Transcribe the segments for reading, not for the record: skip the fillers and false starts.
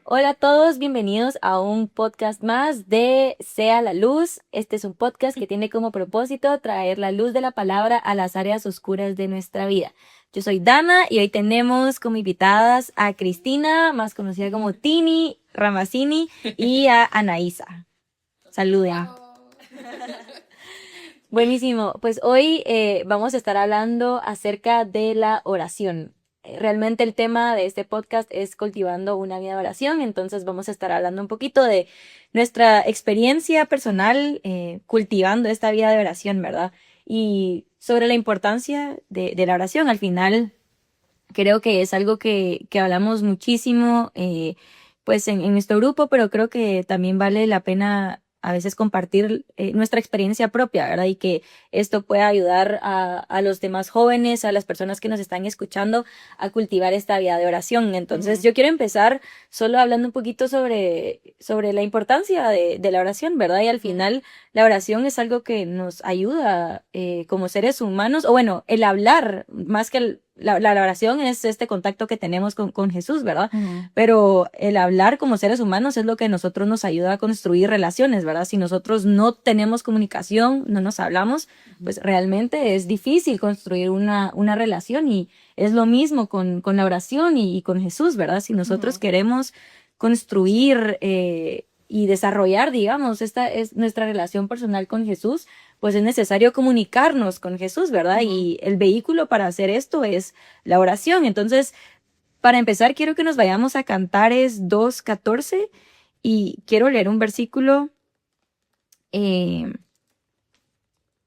Hola a todos, bienvenidos a un podcast más de Sea la Luz. Este es un podcast que tiene como propósito traer la luz de la palabra a las áreas oscuras de nuestra vida. Yo soy Dana y hoy tenemos como invitadas a Cristina, más conocida como Tini Ramazzini, y a Anaísa. Saluden. Buenísimo, pues hoy vamos a estar hablando acerca de la oración. Realmente el tema de este podcast es cultivando una vida de oración, entonces vamos a estar hablando un poquito de nuestra experiencia personal cultivando esta vida de oración, ¿verdad? Y sobre la importancia de la oración. Al final creo que es algo que hablamos muchísimo pues en nuestro grupo, pero creo que también vale la pena a veces compartir nuestra experiencia propia, ¿verdad? Y que esto pueda ayudar a los demás jóvenes, a las personas que nos están escuchando, a cultivar esta vida de oración. Entonces, yo quiero empezar solo hablando un poquito sobre la importancia de la oración, ¿verdad? Y al final, la oración es algo que nos ayuda como seres humanos, o bueno, el hablar, más que la oración es este contacto que tenemos con Jesús, ¿verdad? Pero el hablar como seres humanos es lo que a nosotros nos ayuda a construir relaciones, ¿verdad? Si nosotros no tenemos comunicación, no nos hablamos, pues realmente es difícil construir una relación, y es lo mismo con la oración y con Jesús, ¿verdad? Si nosotros queremos construir y desarrollar, digamos, esta es nuestra relación personal con Jesús, pues es necesario comunicarnos con Jesús, ¿verdad? Y el vehículo para hacer esto es la oración. Entonces, para empezar, quiero que nos vayamos a Cantares 2:14 y quiero leer un versículo. Voy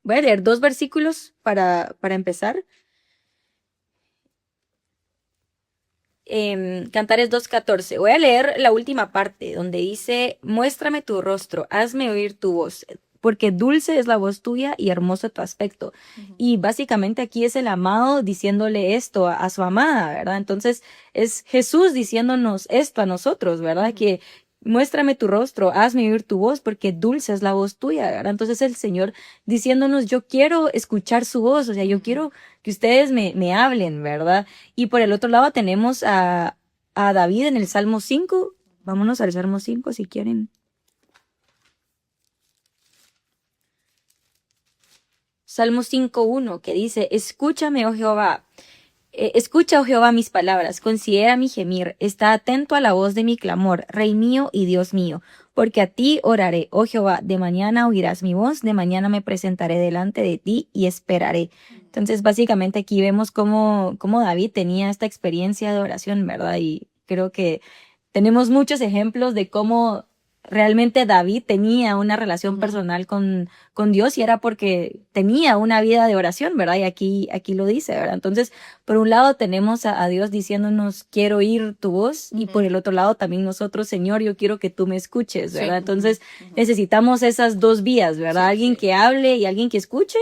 a leer 2 versículos para empezar. Cantares 2:14. Voy a leer la última parte donde dice: muéstrame tu rostro, hazme oír tu voz, porque dulce es la voz tuya y hermoso tu aspecto. Y básicamente aquí es el amado diciéndole esto a su amada, ¿verdad? Entonces es Jesús diciéndonos esto a nosotros, ¿verdad? Que muéstrame tu rostro, hazme oír tu voz, porque dulce es la voz tuya, ¿verdad? Entonces el Señor diciéndonos: yo quiero escuchar su voz, o sea, yo quiero que ustedes me hablen, ¿verdad? Y por el otro lado tenemos a David en el Salmo 5. Vámonos al Salmo 5 si quieren. Salmo 5:1, que dice: escúchame, oh Jehová. Escucha, oh Jehová, mis palabras, considera mi gemir, está atento a la voz de mi clamor, Rey mío y Dios mío, porque a ti oraré, oh Jehová, de mañana oirás mi voz, de mañana me presentaré delante de ti y esperaré. Entonces, básicamente aquí vemos cómo David tenía esta experiencia de oración, ¿verdad? Y creo que tenemos muchos ejemplos de cómo realmente David tenía una relación personal con Dios, y era porque tenía una vida de oración, ¿verdad? Y aquí lo dice, ¿verdad? Entonces, por un lado tenemos a Dios diciéndonos: quiero oír tu voz, y por el otro lado también nosotros: Señor, yo quiero que tú me escuches, ¿verdad? Entonces, necesitamos esas dos vías, ¿verdad? Alguien que hable y alguien que escuche,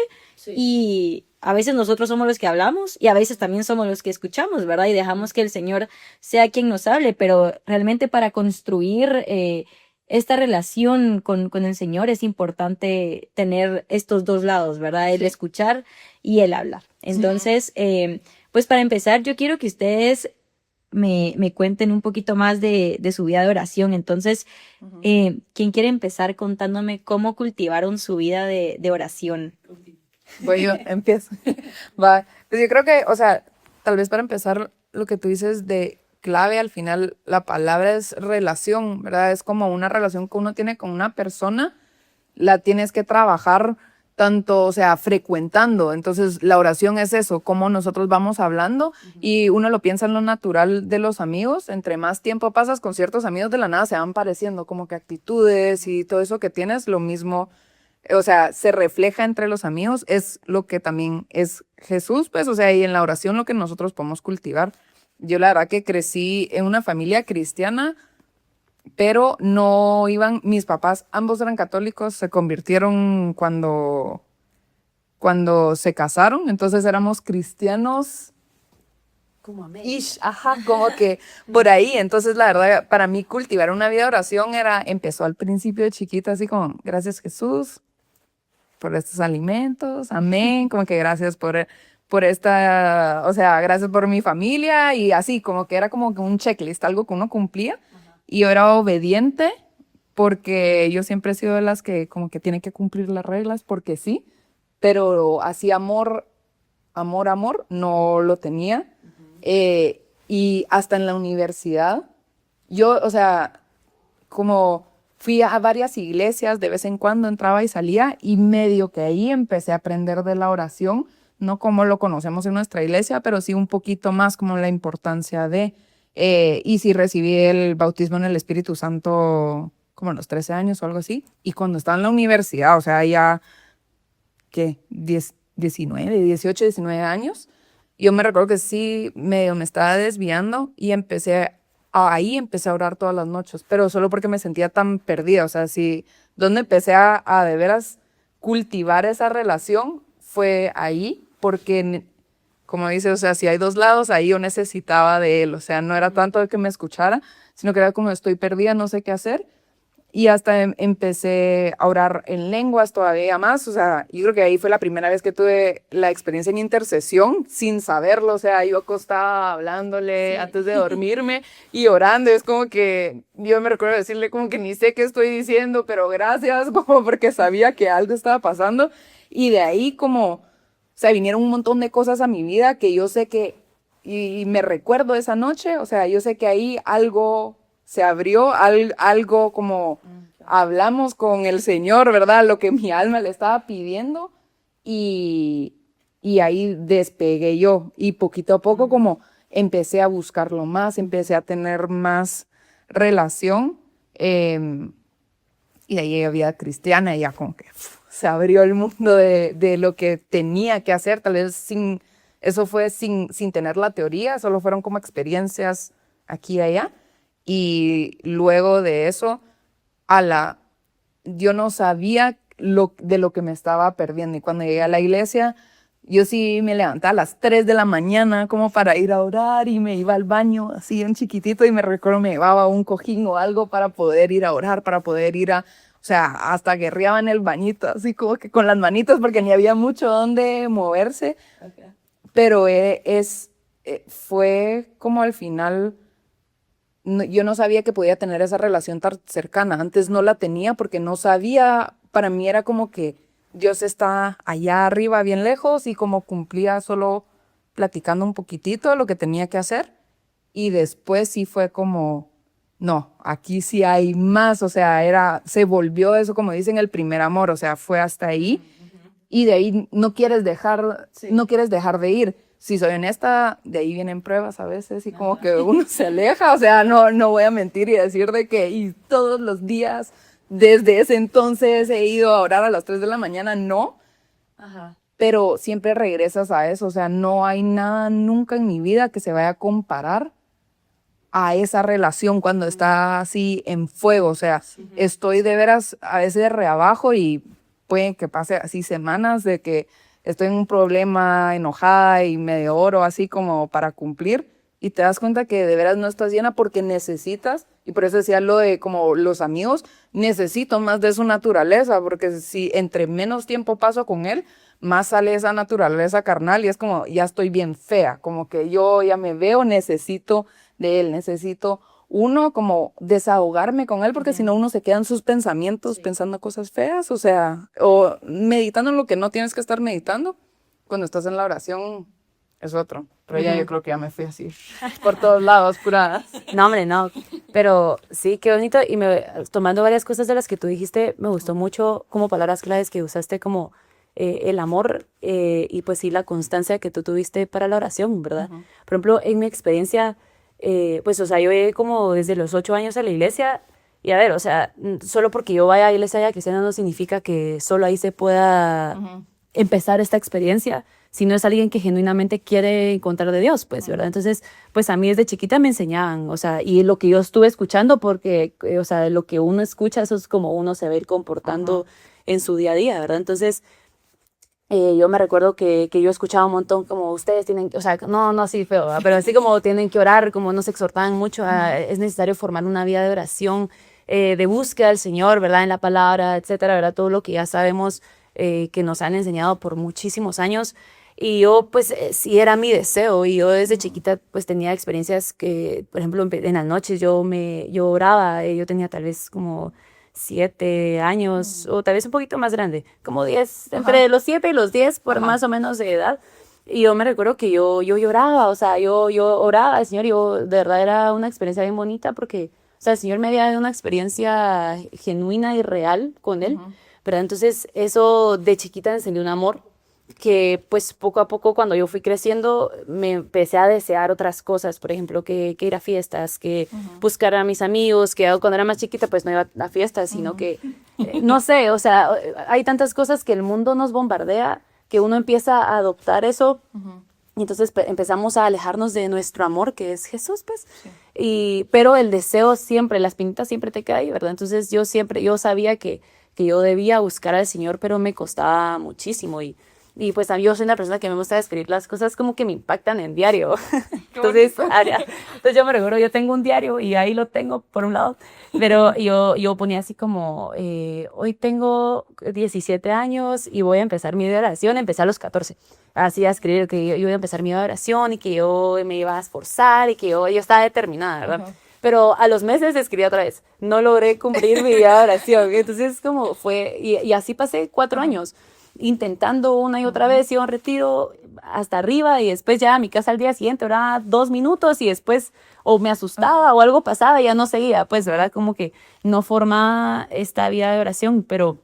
y a veces nosotros somos los que hablamos y a veces también somos los que escuchamos, ¿verdad? Y dejamos que el Señor sea quien nos hable, pero realmente para construir esta relación con el Señor es importante tener estos dos lados, ¿verdad? El escuchar y el hablar. Entonces, pues para empezar, yo quiero que ustedes me cuenten un poquito más de su vida de oración. Entonces, ¿quién quiere empezar contándome cómo cultivaron su vida de oración? Voy yo, empiezo. Va. Pues yo creo que, o sea, tal vez para empezar, lo que tú dices de clave, al final, la palabra es relación, ¿verdad? Es como una relación que uno tiene con una persona, la tienes que trabajar tanto, o sea, frecuentando. Entonces, la oración es eso, cómo nosotros vamos hablando, y uno lo piensa en lo natural de los amigos. Entre más tiempo pasas con ciertos amigos, de la nada se van pareciendo, como que actitudes y todo eso que tienes, lo mismo. O sea, se refleja entre los amigos, es lo que también es Jesús, pues, o sea, y en la oración lo que nosotros podemos cultivar. Yo la verdad que crecí en una familia cristiana, pero no iban, mis papás, ambos eran católicos, se convirtieron cuando se casaron, entonces éramos cristianos Como a medio. ish, ajá, como que por ahí. Entonces, la verdad, para mí cultivar una vida de oración empezó al principio de chiquita, así como: gracias Jesús por estos alimentos, amén, como que gracias por esta, o sea, gracias por mi familia y así, como que era como que un checklist, algo que uno cumplía. Y yo era obediente porque yo siempre he sido de las que como que tienen que cumplir las reglas porque sí, pero así amor, no lo tenía. Y hasta en la universidad, yo, o sea, como fui a varias iglesias, de vez en cuando entraba y salía y medio que ahí empecé a aprender de la oración, no como lo conocemos en nuestra iglesia, pero sí un poquito más como la importancia de, y sí recibí el bautismo en el Espíritu Santo como a los 13 años o algo así, y cuando estaba en la universidad, o sea, ya, ¿qué? 19, 18, 19 años, yo me recuerdo que sí, medio me estaba desviando y ahí empecé a orar todas las noches, pero solo porque me sentía tan perdida, o sea, sí, donde empecé a de veras cultivar esa relación fue ahí, porque, como dice, o sea, si hay dos lados, ahí yo necesitaba de él, o sea, no era tanto de que me escuchara, sino que era como estoy perdida, no sé qué hacer, y hasta empecé a orar en lenguas todavía más, o sea, yo creo que ahí fue la primera vez que tuve la experiencia en intercesión sin saberlo, o sea, yo acostada hablándole antes de dormirme y orando, es como que yo me recuerdo decirle como que ni sé qué estoy diciendo, pero gracias, como porque sabía que algo estaba pasando, y de ahí como, o sea, vinieron un montón de cosas a mi vida que yo sé que, y me recuerdo esa noche, o sea, yo sé que ahí algo se abrió, algo como hablamos con el Señor, ¿verdad? Lo que mi alma le estaba pidiendo y, y ahí despegué yo y poquito a poco como empecé a buscarlo más, empecé a tener más relación y de ahí llegué a vida cristiana y ya como que se abrió el mundo de lo que tenía que hacer, tal vez eso fue sin tener la teoría, solo fueron como experiencias aquí y allá. Y luego de eso, yo no sabía de lo que me estaba perdiendo. Y cuando llegué a la iglesia, yo sí me levantaba a las 3 de la mañana como para ir a orar y me iba al baño así en chiquitito y me recuerdo me llevaba un cojín o algo para poder ir a orar, para poder ir o sea, hasta guerreaba en el bañito, así como que con las manitas porque ni había mucho donde moverse. Okay. Pero fue como al final yo no sabía que podía tener esa relación tan cercana. Antes no la tenía porque no sabía, para mí era como que Dios está allá arriba, bien lejos, y como cumplía solo platicando un poquitito lo que tenía que hacer. Y después sí fue como, no, aquí sí hay más, o sea, se volvió eso, como dicen, el primer amor, o sea, fue hasta ahí. Y de ahí no quieres dejar de ir. Si soy honesta, de ahí vienen pruebas a veces y como que uno se aleja, o sea, no voy a mentir y decir de que y todos los días desde ese entonces he ido a orar a las 3 de la mañana, no. Ajá. Pero siempre regresas a eso, o sea, no hay nada nunca en mi vida que se vaya a comparar a esa relación cuando está así en fuego, o sea, estoy de veras a veces de reabajo y puede que pase así semanas de que estoy en un problema, enojada y medio oro así como para cumplir y te das cuenta que de veras no estás llena porque necesitas, y por eso decía lo de como los amigos, necesito más de su naturaleza porque si entre menos tiempo paso con él, más sale esa naturaleza carnal y es como ya estoy bien fea, como que yo ya me veo, necesito de él, necesito uno como desahogarme con él porque si no uno se queda en sus pensamientos pensando cosas feas, o sea, o meditando en lo que no tienes que estar meditando. Cuando estás en la oración es otro, pero ya yo creo que ya me fui así por todos lados, pura. No, hombre, no, pero sí, qué bonito y tomando varias cosas de las que tú dijiste, me gustó mucho como palabras claves que usaste como el amor y pues sí la constancia que tú tuviste para la oración, ¿verdad? Por ejemplo, en mi experiencia pues, o sea, yo llegué como desde los 8 años a la iglesia y a ver, o sea, solo porque yo vaya a la iglesia cristiana no significa que solo ahí se pueda empezar esta experiencia, sino es alguien que genuinamente quiere encontrar de Dios, pues, ¿verdad? Entonces, pues a mí desde chiquita me enseñaban, o sea, y lo que yo estuve escuchando, porque, o sea, lo que uno escucha, eso es como uno se va a ir comportando en su día a día, ¿verdad? Entonces, yo me recuerdo que yo escuchaba un montón como ustedes tienen, o sea, no así feo, ¿verdad? Pero así como tienen que orar, como nos exhortaban mucho, es necesario formar una vida de oración, de búsqueda del Señor, ¿verdad? En la palabra, etcétera, ¿verdad? Todo lo que ya sabemos que nos han enseñado por muchísimos años. Y yo, pues, sí era mi deseo. Y yo desde chiquita, pues, tenía experiencias que, por ejemplo, en las noches yo oraba. Yo tenía tal vez como 7 años, o tal vez un poquito más grande, como 10, entre los 7 y los 10, por más o menos de edad. Y yo me recuerdo que yo lloraba, o sea, yo oraba al Señor y yo, de verdad, era una experiencia bien bonita porque, o sea, el Señor me había dado una experiencia genuina y real con Él, ¿verdad? Entonces, eso de chiquita me encendió un amor que pues poco a poco cuando yo fui creciendo me empecé a desear otras cosas, por ejemplo, que ir a fiestas, que buscar a mis amigos, que cuando era más chiquita pues no iba a fiestas, sino que, no sé, o sea, hay tantas cosas que el mundo nos bombardea que uno empieza a adoptar eso y entonces empezamos a alejarnos de nuestro amor que es Jesús, pues, pero el deseo siempre, la espinita siempre te queda ahí, ¿verdad? Entonces yo sabía que yo debía buscar al Señor, pero me costaba muchísimo y pues yo soy una persona que me gusta escribir las cosas como que me impactan en diario. Entonces, entonces yo me recuerdo, yo tengo un diario y ahí lo tengo por un lado, pero yo ponía así como, hoy tengo 17 años y voy a empezar mi oración, empecé a los 14. Así a escribir que yo iba a empezar mi oración y que yo me iba a esforzar y que yo estaba determinada, ¿verdad? Pero a los meses escribí otra vez, no logré cumplir mi vida de oración. Entonces como fue, y así pasé 4 años intentando una y otra vez, iba a un retiro hasta arriba y después ya a mi casa al día siguiente oraba 2 minutos y después o me asustaba o algo pasaba y ya no seguía, pues, ¿verdad? Como que no formaba esta vida de oración, pero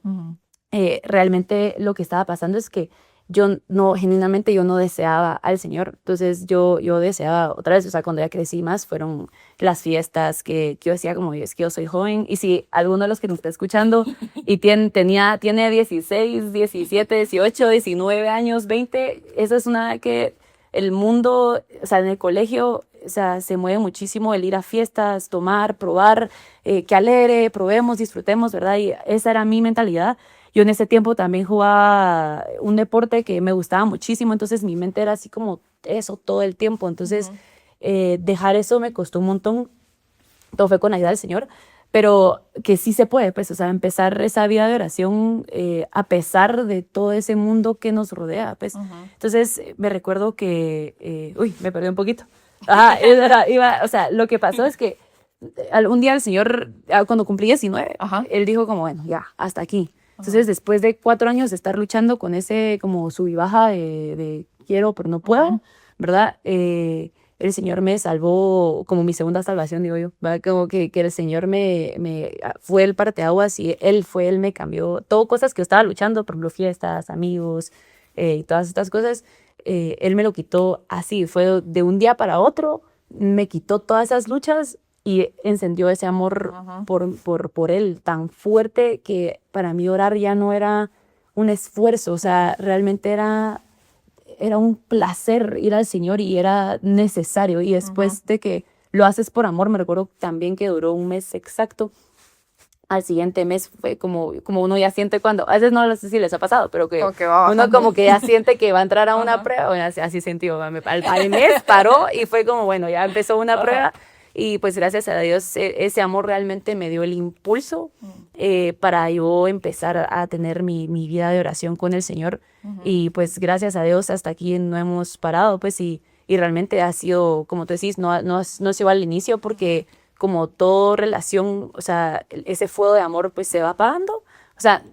realmente lo que estaba pasando es que genuinamente yo no deseaba al Señor. Entonces yo deseaba otra vez, o sea, cuando ya crecí más, fueron las fiestas que yo decía como, es que yo soy joven. Y si alguno de los que nos está escuchando y tiene 16, 17, 18, 19 años, 20, eso es una que el mundo, o sea, en el colegio, o sea, se mueve muchísimo el ir a fiestas, tomar, probar, que alegre, probemos, disfrutemos, ¿verdad? Y esa era mi mentalidad. Yo en ese tiempo también jugaba un deporte que me gustaba muchísimo, entonces mi mente era así como eso todo el tiempo. Entonces, dejar eso me costó un montón. Todo fue con ayuda del Señor, pero que sí se puede, pues, o sea, empezar esa vida de oración a pesar de todo ese mundo que nos rodea, pues. Entonces, me recuerdo que, me perdí un poquito. O sea, lo que pasó es que un día el Señor, cuando cumplí 19, Él dijo como, bueno, ya, hasta aquí. Entonces, después de 4 años de estar luchando con ese como sub y baja de quiero, pero no puedo, ¿verdad? El Señor me salvó como mi segunda salvación, digo yo, ¿verdad? Como que el Señor me fue el parteaguas y Él me cambió. Todo cosas que yo estaba luchando, por ejemplo, fiestas, amigos y todas estas cosas, Él me lo quitó así, fue de un día para otro, me quitó todas esas luchas y encendió ese amor por Él tan fuerte que para mí orar ya no era un esfuerzo, o sea, realmente era un placer ir al Señor y era necesario. Y después de que lo haces por amor, me recuerdo también que duró un mes exacto. Al siguiente mes fue como uno ya siente cuando, a veces no sé si les ha pasado, pero que uno como que ya siente que va a entrar a una prueba, bueno, así sentí, al mes paró y fue como, bueno, ya empezó una prueba. Y pues gracias a Dios ese amor realmente me dio el impulso para yo empezar a tener mi vida de oración con el Señor. Y pues gracias a Dios hasta aquí no hemos parado, pues y realmente ha sido, como tú decís, no es igual al inicio porque como toda relación, o sea, ese fuego de amor pues se va apagando. O sea,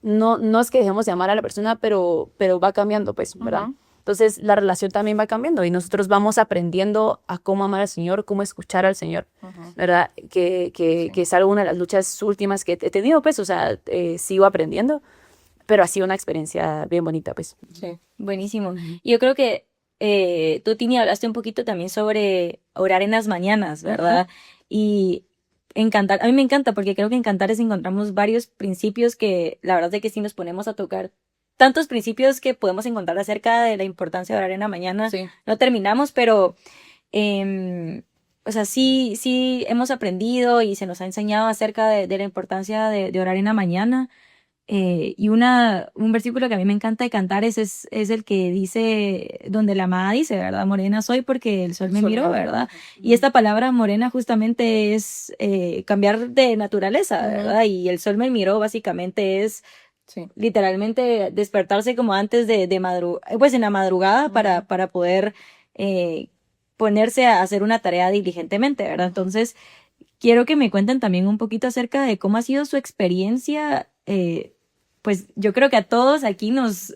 no es que dejemos de amar a la persona, pero va cambiando, pues, ¿verdad? Entonces la relación también va cambiando y nosotros vamos aprendiendo a cómo amar al Señor, cómo escuchar al Señor, ¿verdad? Que es alguna de las luchas últimas que he tenido, pues, o sea, sigo aprendiendo, pero ha sido una experiencia bien bonita, pues. Sí, buenísimo. Y yo creo que tú, Tini, hablaste un poquito también sobre orar en las mañanas, ¿verdad? Y a mí me encanta porque creo que en Cantares encontramos varios principios que la verdad es que sí nos ponemos a tocar tantos principios que podemos encontrar acerca de la importancia de orar en la mañana. Sí. No terminamos, pero, o sea, sí hemos aprendido y se nos ha enseñado acerca de la importancia de orar en la mañana. Y un versículo que a mí me encanta de Cantares es el que dice, donde la amada dice, ¿verdad? Morena soy porque el sol me miró, ¿verdad? Y esta palabra morena justamente es cambiar de naturaleza, ¿verdad? Y el sol me miró básicamente es Sí. literalmente despertarse como antes pues en la madrugada para poder ponerse a hacer una tarea diligentemente, ¿verdad? Entonces, quiero que me cuenten también un poquito acerca de cómo ha sido su experiencia. Pues yo creo que a todos aquí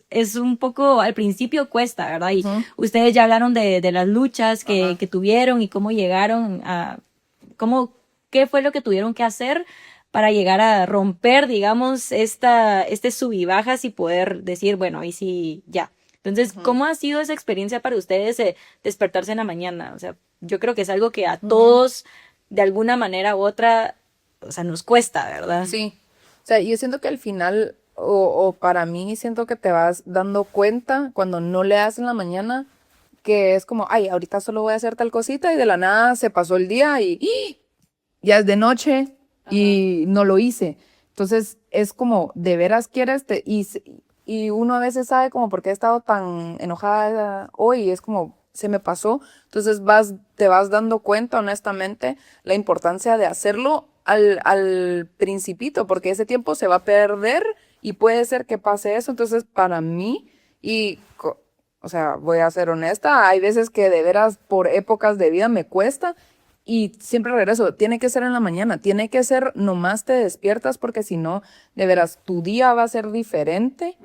es un poco, al principio cuesta, ¿verdad? Y ustedes ya hablaron de las luchas que tuvieron y cómo llegaron qué fue lo que tuvieron que hacer para llegar a romper, digamos, este sub y bajas y poder decir, bueno, ahí sí, ya. Entonces, ¿cómo ha sido esa experiencia para ustedes despertarse en la mañana? O sea, yo creo que es algo que a todos, de alguna manera u otra, o sea, nos cuesta, ¿verdad? Sí. O sea, yo siento que al final, o para mí, siento que te vas dando cuenta cuando no le das en la mañana, que es como, ay, ahorita solo voy a hacer tal cosita y de la nada se pasó el día y ¡ih! Ya es de noche y no lo hice. Entonces es como, de veras quieres, y uno a veces sabe como por qué he estado tan enojada hoy, y es como, se me pasó. Entonces te vas dando cuenta, honestamente, la importancia de hacerlo al principito, porque ese tiempo se va a perder y puede ser que pase eso. Entonces, para mí, o sea, voy a ser honesta, hay veces que de veras por épocas de vida me cuesta y siempre regreso, tiene que ser en la mañana, tiene que ser nomás te despiertas porque si no, de veras, tu día va a ser diferente.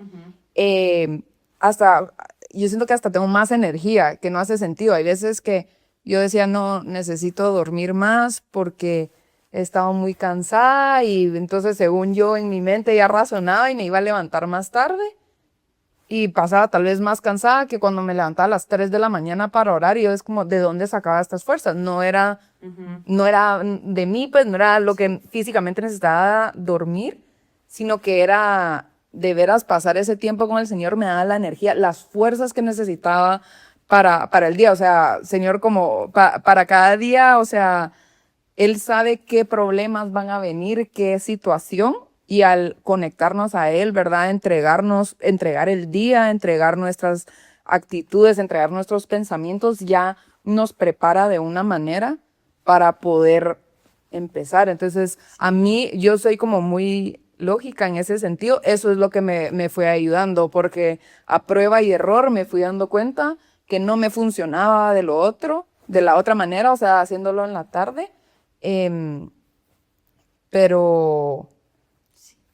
Hasta, yo siento que hasta tengo más energía, que no hace sentido. Hay veces que yo decía, no, necesito dormir más porque he estado muy cansada y entonces según yo en mi mente ya razonaba y me iba a levantar más tarde. Y pasaba tal vez más cansada que cuando me levantaba a las 3 de la mañana para orar y yo es como, ¿de dónde sacaba estas fuerzas? No era de mí, pues no era lo que físicamente necesitaba dormir, sino que era de veras pasar ese tiempo con el Señor me daba la energía, las fuerzas que necesitaba para el día. O sea, Señor, como para cada día, o sea, Él sabe qué problemas van a venir, qué situación. Y al conectarnos a Él, ¿verdad? Entregar el día, entregar nuestras actitudes, entregar nuestros pensamientos, ya nos prepara de una manera para poder empezar. Entonces, a mí, yo soy como muy lógica en ese sentido. Eso es lo que me fue ayudando, porque a prueba y error me fui dando cuenta que no me funcionaba de la otra manera, o sea, haciéndolo en la tarde. Pero...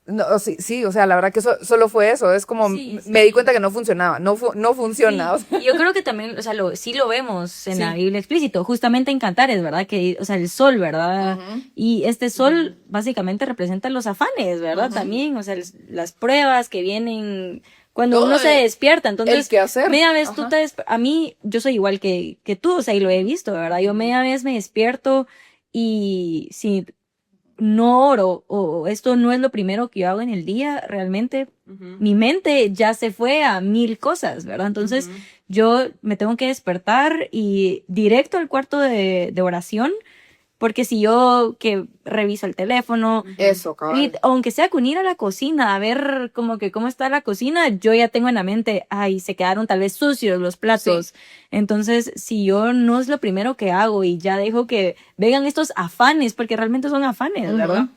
No, sí, o sea, la verdad que solo fue eso, es como, Sí, me sí. di cuenta que no funcionaba, no funciona. O Sí, sea, y yo creo que también, o sea, sí lo vemos en la sí. Biblia explícito, justamente en Cantares, ¿verdad? Que, o sea, el sol, ¿verdad? Y este sol básicamente representa los afanes, ¿verdad? También, o sea, las pruebas que vienen cuando Todo uno se despierta. el Entonces, quehacer. media vez Ajá. a mí, yo soy igual que tú, o sea, y lo he visto, ¿verdad? Yo media vez me despierto y si no oro o esto no es lo primero que yo hago en el día, realmente mi mente ya se fue a mil cosas, ¿verdad? Entonces yo me tengo que despertar y directo al cuarto de oración, porque si yo que reviso el teléfono, Eso, y cabal. aunque sea con ir a la cocina a ver como que cómo está la cocina, yo ya tengo en la mente, ay, se quedaron tal vez sucios los platos. Entonces, si yo no es lo primero que hago y ya dejo que vengan estos afanes, porque realmente son afanes, ¿verdad?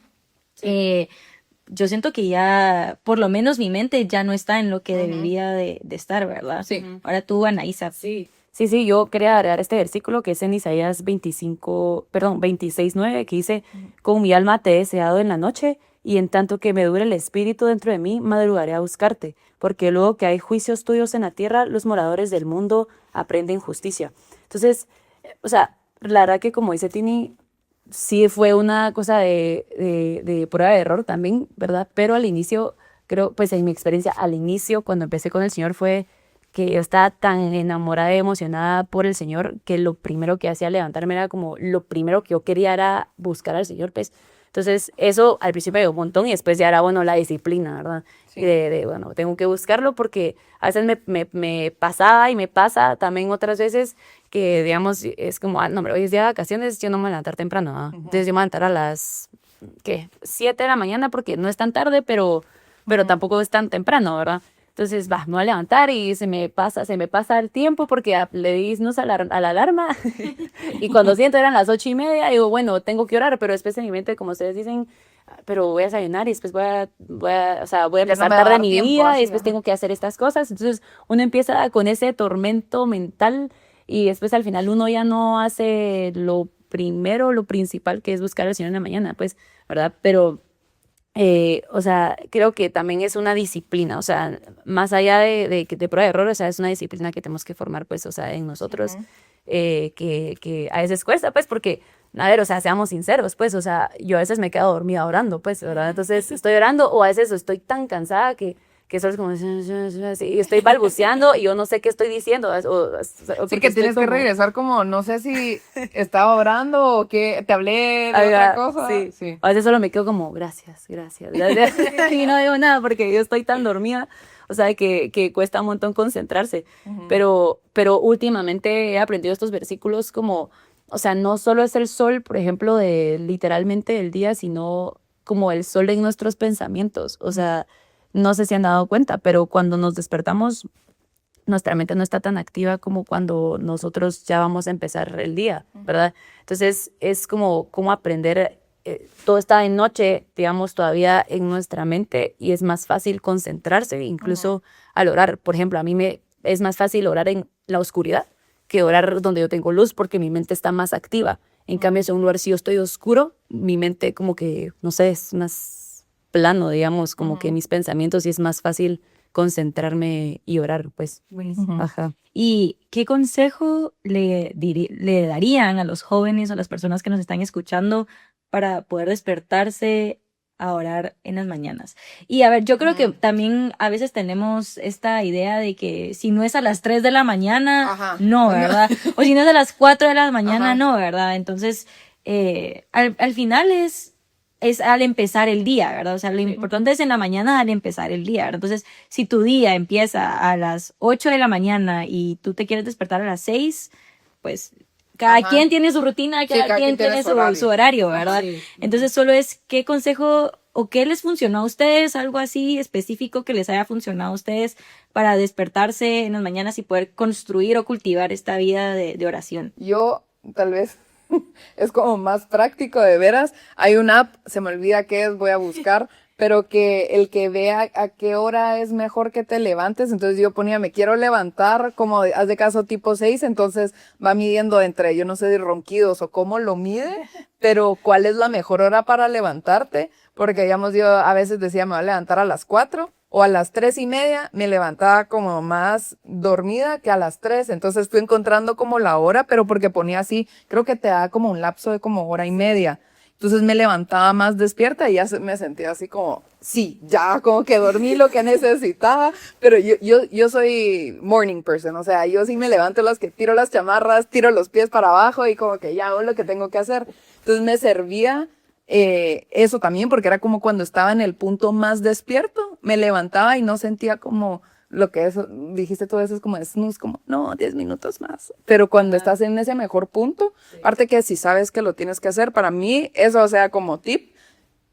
Yo siento que ya, por lo menos mi mente ya no está en lo que debería de estar, ¿verdad? Sí. Ahora tú, Anaísa. Sí, yo quería agregar este versículo que es en Isaías 26:9, que dice, con mi alma te he deseado en la noche, y en tanto que me dure el espíritu dentro de mí, madrugaré a buscarte, porque luego que hay juicios tuyos en la tierra, los moradores del mundo aprenden justicia. Entonces, o sea, la verdad que como dice Tini, sí fue una cosa de prueba de error también, ¿verdad? Pero al inicio, creo, pues en mi experiencia, al inicio, cuando empecé con el Señor, fue que yo estaba tan enamorada y emocionada por el Señor que lo primero que hacía al levantarme era como lo primero que yo quería era buscar al Señor, pues. Entonces, eso al principio me dio un montón y después ya era, bueno, la disciplina, ¿verdad? Sí. Y bueno, tengo que buscarlo porque a veces me pasaba y me pasa también otras veces que, digamos, es como, no, hombre, hoy es día de vacaciones, yo no me voy a levantar temprano, ¿verdad? Entonces yo me voy a levantar a las, ¿qué? 7 de la mañana porque no es tan tarde, pero tampoco es tan temprano, ¿verdad? Entonces, me voy a levantar y se me pasa el tiempo porque le di snooze a la alarma y cuando siento eran las 8:30, digo, bueno, tengo que orar, pero después en mi mente, como ustedes dicen, pero voy a desayunar y después o sea, voy a Ya no empezar me va a tarde dar mi tiempo, día y así, después ajá. tengo que hacer estas cosas. Entonces, uno empieza con ese tormento mental y después al final uno ya no hace lo primero, lo principal, que es buscar al Señor en la mañana, pues, ¿verdad? Pero o sea, creo que también es una disciplina, o sea, más allá de prueba y error, o sea, es una disciplina que tenemos que formar, pues, o sea, en nosotros, que a veces cuesta, pues, porque, a ver, o sea, seamos sinceros, pues, o sea, yo a veces me quedo dormida orando, pues, ¿verdad? Entonces, estoy orando, o a veces estoy tan cansada que solo es como, y estoy balbuceando y yo no sé qué estoy diciendo, o Sí, porque que estoy tienes que como... regresar como, no sé si estaba orando o que te hablé de otra cosa. Sí, Sí. a veces solo me quedo como, gracias, gracias, gracias. Y no digo nada porque yo estoy tan dormida, o sea, que cuesta un montón concentrarse. Ujú. Pero últimamente he aprendido estos versículos como, o sea, no solo es el sol, por ejemplo, de literalmente del día, sino como el sol en nuestros pensamientos. O sea, no sé si han dado cuenta, pero cuando nos despertamos, nuestra mente no está tan activa como cuando nosotros ya vamos a empezar el día, ¿verdad? Entonces es como aprender, todo está de noche, digamos, todavía en nuestra mente y es más fácil concentrarse, incluso al orar. Por ejemplo, a mí me es más fácil orar en la oscuridad que orar donde yo tengo luz porque mi mente está más activa. En cambio, en un lugar si yo estoy oscuro, mi mente como que, no sé, es más plano, digamos, como que mis pensamientos y es más fácil concentrarme y orar, pues. Buenísimo. Ajá. ¿Y qué consejo le darían a los jóvenes o a las personas que nos están escuchando para poder despertarse a orar en las mañanas? Y a ver, yo creo que también a veces tenemos esta idea de que si no es a las 3 de la mañana, Ajá. no, ¿verdad? O si no es a las 4 de la mañana, Ajá. no, ¿verdad? Entonces, al final es al empezar el día, ¿verdad? O sea, lo importante es en la mañana al empezar el día, ¿verdad? Entonces, si tu día empieza a las 8 de la mañana y tú te quieres despertar a las 6, pues cada Ajá. quien tiene su rutina, Sí, cada quien tiene su horario, ¿verdad? Sí. Entonces, solo es qué consejo o qué les funcionó a ustedes, algo así específico que les haya funcionado a ustedes para despertarse en las mañanas y poder construir o cultivar esta vida de oración. Yo, tal vez, es como más práctico, de veras. Hay una app, se me olvida qué es, voy a buscar, pero que el que vea a qué hora es mejor que te levantes. Entonces yo ponía, me quiero levantar, como haz de caso tipo 6, entonces va midiendo entre, yo no sé, de ronquidos o cómo lo mide, pero cuál es la mejor hora para levantarte, porque digamos yo a veces decía, me voy a levantar a las 4. O a las 3:30 me levantaba como más dormida que a las 3. Entonces fui encontrando como la hora, pero porque ponía así, creo que te da como un lapso de como hora y media. Entonces me levantaba más despierta y ya me sentía así como, sí, ya como que dormí lo que necesitaba. Pero yo soy morning person, o sea, yo sí me levanto las que tiro las chamarras, tiro los pies para abajo y como que ya hago lo que tengo que hacer. Entonces me servía eso también, porque era como cuando estaba en el punto más despierto, me levantaba y no sentía como lo que es, dijiste todo eso, es como snooze, como, no, 10 minutos más. Pero cuando estás en ese mejor punto, aparte que si sabes que lo tienes que hacer, para mí eso, o sea, como tip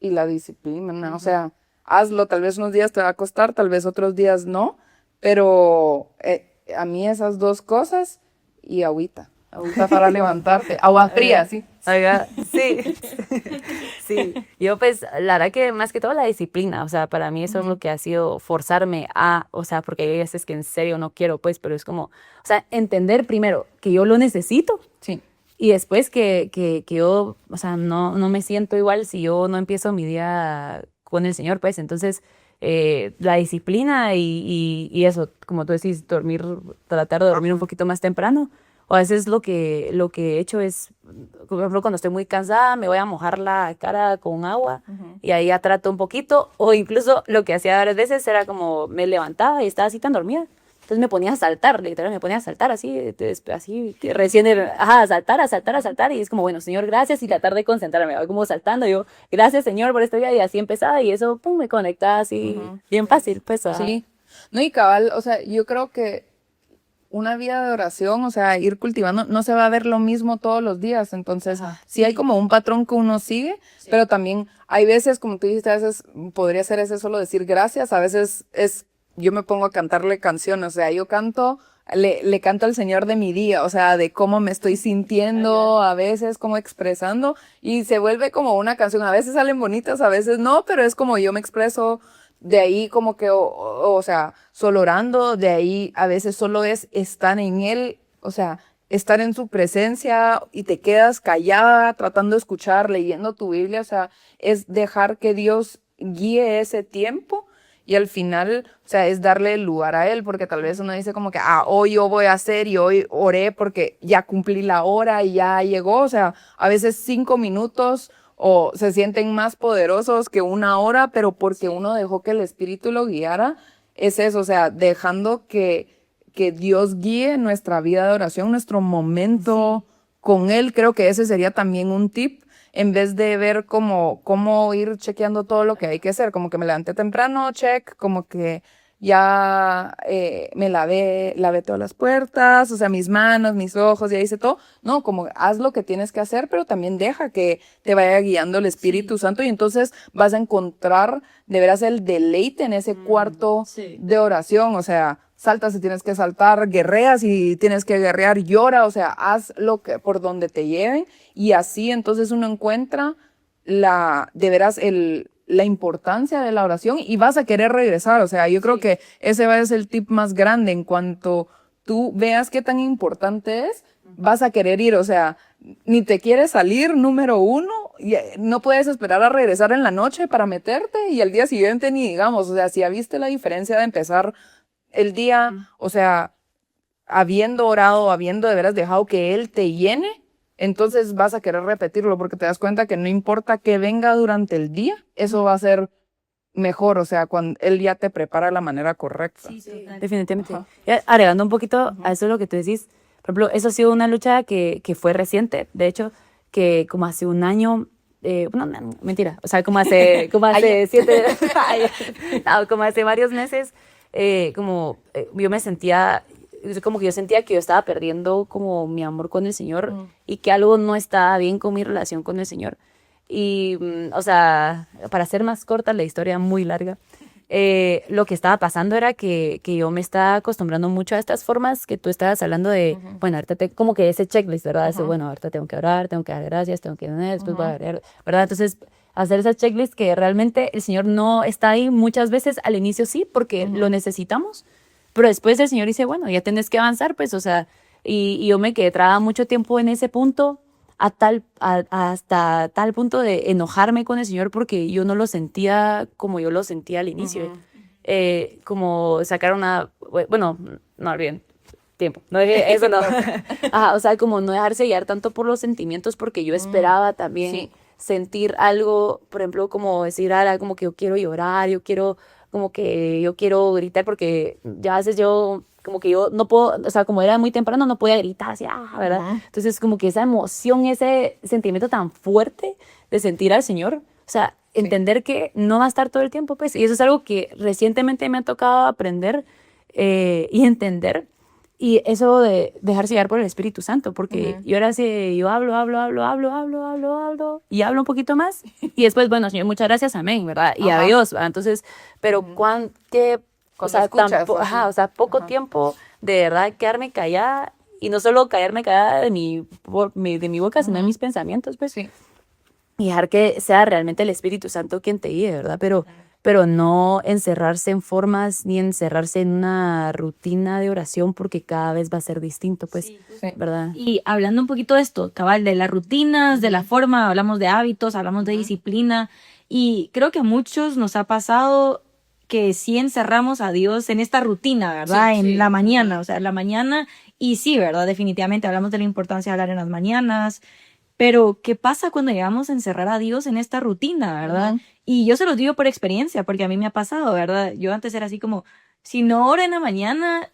y la disciplina, ¿no? O sea, hazlo, tal vez unos días te va a costar, tal vez otros días no, pero a mí esas dos cosas y agüita para levantarte, agua fría, sí. Oiga, sí, sí. Yo pues, la verdad que más que todo la disciplina, o sea, para mí eso es lo que ha sido forzarme a, o sea, porque hay veces que en serio no quiero, pues, pero es como, o sea, entender primero que yo lo necesito Sí. y después que yo, o sea, no me siento igual si yo no empiezo mi día con el Señor, pues, entonces, la disciplina y eso, como tú decís, tratar de dormir un poquito más temprano. O a veces lo que he hecho es, por ejemplo, cuando estoy muy cansada, me voy a mojar la cara con agua y ahí ya trato un poquito. O incluso lo que hacía varias veces era como me levantaba y estaba así tan dormida. Entonces me ponía a saltar, literalmente me ponía a saltar así, así, que recién, a saltar, a saltar, a saltar. Y es como, bueno, Señor, gracias. Y tratar de concentrarme, voy como saltando. Yo, gracias, Señor, por este día. Y así empezaba y eso, pum, me conectaba así, bien fácil, pues. Sí. No, y cabal, o sea, yo creo que una vida de oración, o sea, ir cultivando, no se va a ver lo mismo todos los días. Entonces, sí hay como un patrón que uno sigue, pero también hay veces, como tú dijiste, a veces podría ser ese solo decir gracias, a veces es yo me pongo a cantarle canciones, o sea, yo canto, le canto al Señor de mi día, o sea, de cómo me estoy sintiendo, a veces cómo expresando, y se vuelve como una canción, a veces salen bonitas, a veces no, pero es como yo me expreso, de ahí como que, o sea, solo orando, de ahí a veces solo es estar en Él, o sea, estar en su presencia y te quedas callada, tratando de escuchar, leyendo tu Biblia, o sea, es dejar que Dios guíe ese tiempo y al final, o sea, es darle el lugar a Él, porque tal vez uno dice como que, hoy yo voy a hacer y hoy oré porque ya cumplí la hora y ya llegó, o sea, a veces 5 minutos o se sienten más poderosos que una hora, pero porque uno dejó que el Espíritu lo guiara, es eso, o sea, dejando que Dios guíe nuestra vida de oración, nuestro momento con Él. Creo que ese sería también un tip, en vez de ver cómo ir chequeando todo lo que hay que hacer, como que me levanté temprano, check, como que ya me lavé todas las puertas, o sea, mis manos, mis ojos, ya hice todo. No, como haz lo que tienes que hacer, pero también deja que te vaya guiando el Espíritu Santo y entonces vas a encontrar de veras el deleite en ese cuarto de oración, o sea, saltas si tienes que saltar, guerreas si tienes que guerrear, llora, o sea, haz lo que por donde te lleven y así entonces uno encuentra de veras la importancia de la oración y vas a querer regresar, o sea, yo creo que ese va a ser el tip más grande. En cuanto tú veas qué tan importante es, vas a querer ir, o sea, ni te quieres salir, número uno, y no puedes esperar a regresar en la noche para meterte y al día siguiente ni digamos, o sea, si ya viste la diferencia de empezar el día, o sea, habiendo orado, habiendo de veras dejado que Él te llene, entonces vas a querer repetirlo porque te das cuenta que no importa que venga durante el día, eso va a ser mejor, o sea, cuando Él ya te prepara de la manera correcta. Sí, total. Definitivamente. Ajá. Ya, agregando un poquito a eso lo que tú decís, por ejemplo, eso ha sido una lucha que fue reciente, de hecho, que como hace un año, no, mentira, o sea, como hace 7, no, como hace varios meses, yo me sentía, como que yo sentía que yo estaba perdiendo como mi amor con el Señor y que algo no estaba bien con mi relación con el Señor. Y, o sea, para hacer más corta la historia, muy larga, lo que estaba pasando era que yo me estaba acostumbrando mucho a estas formas que tú estabas hablando de, bueno, ahorita como que ese checklist, ¿verdad? Ese, bueno, ahorita tengo que orar, tengo que dar gracias, tengo que después voy a orar, ¿verdad? Entonces, hacer esa checklist que realmente el Señor no está ahí muchas veces, al inicio sí, porque lo necesitamos, pero después el Señor dice, bueno, ya tienes que avanzar, pues, o sea, y yo me quedé trabada mucho tiempo en ese punto, hasta tal punto de enojarme con el Señor porque yo no lo sentía como yo lo sentía al inicio. Como sacar bueno, no olviden, tiempo, no dejé, eso no. Ajá, o sea, como no dejarse guiar tanto por los sentimientos porque yo esperaba también sentir algo, por ejemplo, como decir, como que yo quiero llorar, como que yo quiero gritar porque ya a veces como que yo no puedo, o sea, como era muy temprano, no podía gritar así, ¿verdad? Entonces, como que esa emoción, ese sentimiento tan fuerte de sentir al Señor, o sea, entender que no va a estar todo el tiempo, pues, y eso es algo que recientemente me ha tocado aprender y entender, y eso de dejarse llevar por el Espíritu Santo, porque yo ahora sí, yo hablo, y hablo un poquito más, y después, bueno, Señor, muchas gracias, amén, ¿verdad? Y adiós, ¿verdad? Entonces, pero o sea, o sea, poco tiempo de verdad quedarme callada y no solo quedarme callada de mi boca, sino de mis pensamientos, pues. Y dejar que sea realmente el Espíritu Santo quien te guíe, ¿verdad? Pero no encerrarse en formas ni encerrarse en una rutina de oración porque cada vez va a ser distinto, pues, ¿verdad? Y hablando un poquito de esto, cabal, de las rutinas, de la forma, hablamos de hábitos, hablamos de disciplina, y creo que a muchos nos ha pasado que sí encerramos a Dios en esta rutina, ¿verdad? En la mañana, o sea, en la mañana, y sí, ¿verdad? Definitivamente hablamos de la importancia de hablar en las mañanas, pero ¿qué pasa cuando llegamos a encerrar a Dios en esta rutina, verdad? Y yo se los digo por experiencia, porque a mí me ha pasado, ¿verdad? Yo antes era así como, si no oro en la mañana,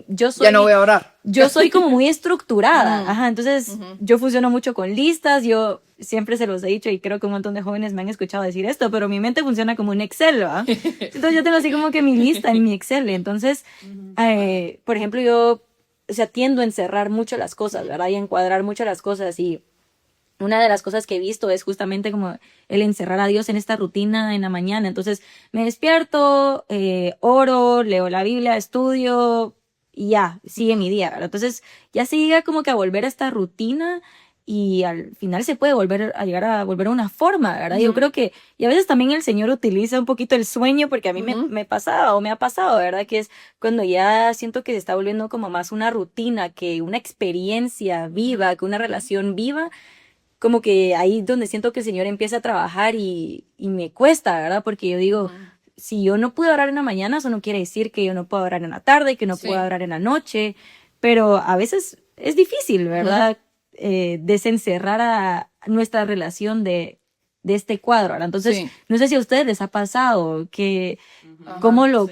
ya no voy a orar. Yo soy como muy estructurada, ajá, entonces yo funciono mucho con listas, yo siempre se los he dicho y creo que un montón de jóvenes me han escuchado decir esto, pero mi mente funciona como un Excel, ¿verdad? Entonces yo tengo así como que mi lista en mi Excel, entonces, por ejemplo, yo, o sea, tiendo a encerrar mucho las cosas, ¿verdad? Y a encuadrar mucho las cosas y una de las cosas que he visto es justamente como el encerrar a Dios en esta rutina en la mañana. Entonces me despierto, oro, leo la Biblia, estudio y ya, sigue mi día, ¿verdad? Entonces ya se llega como que a volver a esta rutina y al final se puede volver a llegar a volver a una forma, ¿verdad? Yo creo que, y a veces también el Señor utiliza un poquito el sueño porque a mí me pasaba o me ha pasado, ¿verdad? Que es cuando ya siento que se está volviendo como más una rutina, que una experiencia viva, que una relación viva, como que ahí donde siento que el Señor empieza a trabajar y me cuesta, ¿verdad? Porque yo digo, si yo no pude orar en la mañana, eso no quiere decir que yo no puedo orar en la tarde, que no Sí. puedo orar en la noche, pero a veces es difícil, ¿verdad? Desencerrar a nuestra relación de este cuadro, ¿verdad? Entonces, Sí. no sé si a ustedes les ha pasado que Ajá, sí.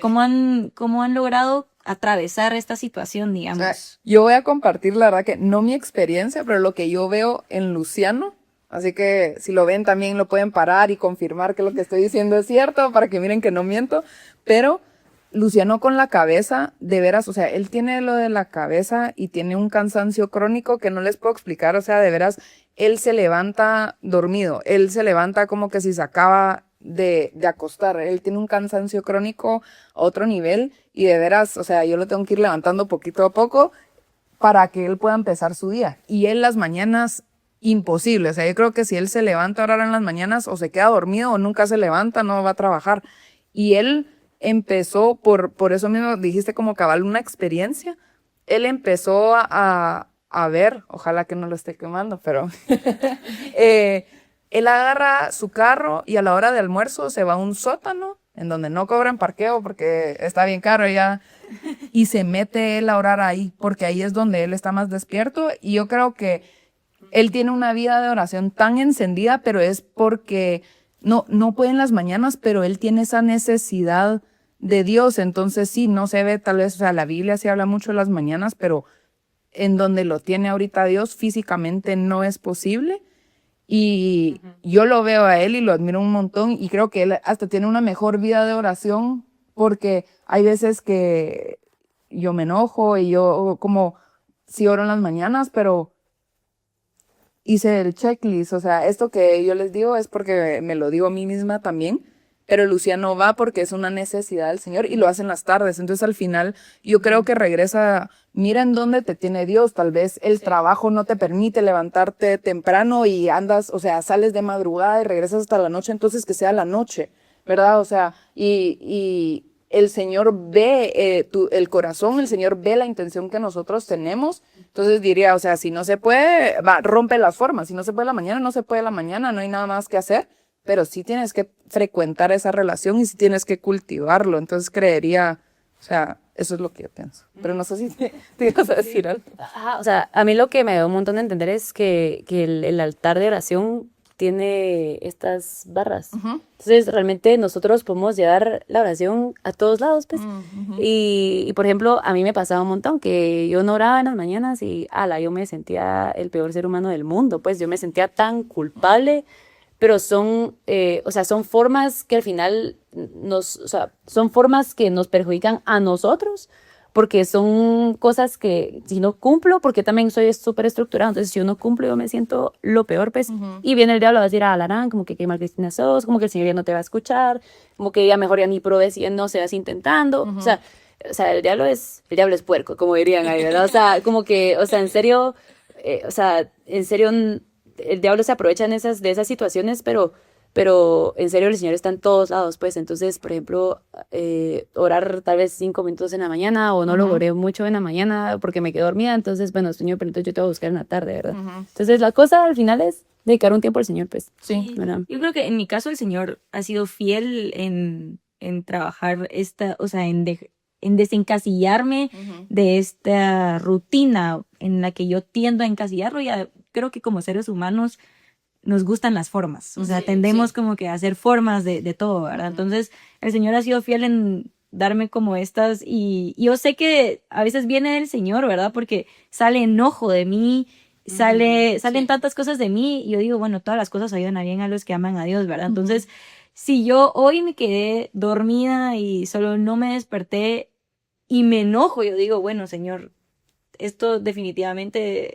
cómo han logrado atravesar esta situación, O digamos. sea, yo voy a compartir, la verdad que no mi experiencia, pero lo que yo veo en Luciano. Así que si lo ven también lo pueden parar y confirmar que lo que estoy diciendo es cierto para que miren que no miento. Pero Luciano con la cabeza, de veras, o sea, él tiene lo de la cabeza y tiene un cansancio crónico que no les puedo explicar. O sea, de veras, él se levanta dormido, él se levanta como que si se acaba de acostar. Él tiene un cansancio crónico a otro nivel y de veras, o sea, yo lo tengo que ir levantando poquito a poco para que él pueda empezar su día. Y él las mañanas, imposible. O sea, yo creo que si él se levanta a orar en las mañanas o se queda dormido o nunca se levanta, no va a trabajar. Y él empezó, por eso mismo dijiste como cabal una experiencia, él empezó a ver, ojalá que no lo esté quemando, pero él agarra su carro y a la hora de almuerzo se va a un sótano en donde no cobran parqueo porque está bien caro ya y se mete él a orar ahí porque ahí es donde él está más despierto y yo creo que él tiene una vida de oración tan encendida, pero es porque no puede en las mañanas, pero él tiene esa necesidad de Dios, entonces sí, no se ve tal vez, o sea, la Biblia sí habla mucho de las mañanas, pero en donde lo tiene ahorita Dios físicamente no es posible. Y yo lo veo a él y lo admiro un montón y creo que él hasta tiene una mejor vida de oración porque hay veces que yo me enojo y yo como sí oro en las mañanas, pero hice el checklist, o sea, esto que yo les digo es porque me lo digo a mí misma también, pero Luciano va porque es una necesidad del Señor y lo hace en las tardes. Entonces al final yo creo que regresa, mira en dónde te tiene Dios, tal vez el trabajo no te permite levantarte temprano y andas, o sea, sales de madrugada y regresas hasta la noche, entonces que sea la noche, ¿verdad? O sea, y el Señor ve el corazón, el Señor ve la intención que nosotros tenemos. Entonces diría, o sea, si no se puede, va, rompe las formas. Si no se puede la mañana, no se puede la mañana, no hay nada más que hacer. Pero sí tienes que frecuentar esa relación y sí tienes que cultivarlo. Entonces creería, o sea, eso es lo que yo pienso. Pero no sé si te ibas a decir algo. Ajá, o sea, a mí lo que me da un montón de entender es que el altar de oración tiene estas barras. Entonces, realmente nosotros podemos llevar la oración a todos lados, pues. Y, por ejemplo, a mí me pasaba un montón que yo no oraba en las mañanas y, ala, yo me sentía el peor ser humano del mundo, pues. Yo me sentía tan culpable, pero son, o sea, son formas que al final o sea, son formas que nos perjudican a nosotros, porque son cosas que si no cumplo, porque también soy súper estructurada, entonces si yo no cumplo yo me siento lo peor, pues, y viene el diablo a decir, Larán, como que qué mal cristiana sos, como que el Señor ya no te va a escuchar, como que ya mejor ya ni probes y no seas intentando, o sea, el diablo es puerco, como dirían ahí, ¿verdad? O sea, como que, o sea, en serio, el diablo se aprovecha de esas situaciones, pero en serio el Señor está en todos lados, pues. Entonces, por ejemplo, orar tal vez 5 minutos en la mañana o no lo oré mucho en la mañana porque me quedé dormida. Entonces, bueno, Señor, pero entonces yo te voy a buscar en la tarde, ¿verdad? Entonces, la cosa al final es dedicar un tiempo al Señor, pues. Sí. ¿Verdad? Yo creo que en mi caso el Señor ha sido fiel en trabajar o sea, en desencasillarme de esta rutina en la que yo tiendo a encasillarlo. Creo que como seres humanos nos gustan las formas, o sea, tendemos como que a hacer formas de todo, ¿verdad? Entonces, el Señor ha sido fiel en darme como estas y yo sé que a veces viene del Señor, ¿verdad? Porque sale enojo de mí, salen tantas cosas de mí y yo digo, bueno, todas las cosas ayudan a bien a los que aman a Dios, ¿verdad? Entonces, si yo hoy me quedé dormida y solo no me desperté y me enojo, yo digo, bueno, Señor, esto definitivamente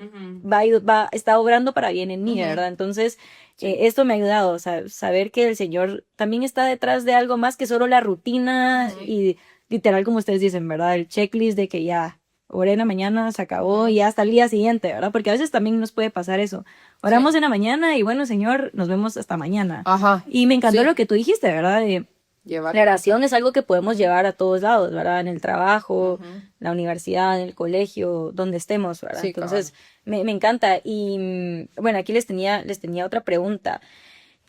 está obrando para bien en mí, ¿verdad? Entonces, esto me ha ayudado, o sea, saber que el Señor también está detrás de algo más que solo la rutina y literal, como ustedes dicen, ¿verdad? El checklist de que ya oré en la mañana, se acabó y hasta el día siguiente, ¿verdad? Porque a veces también nos puede pasar eso. Oramos en la mañana y bueno, Señor, nos vemos hasta mañana. Ajá. Y me encantó Sí. lo que tú dijiste, ¿verdad? Llevar. La oración es algo que podemos llevar a todos lados, ¿verdad? En el trabajo, la universidad, en el colegio, donde estemos, ¿verdad? Sí, Entonces, me encanta. Y bueno, aquí les tenía otra pregunta.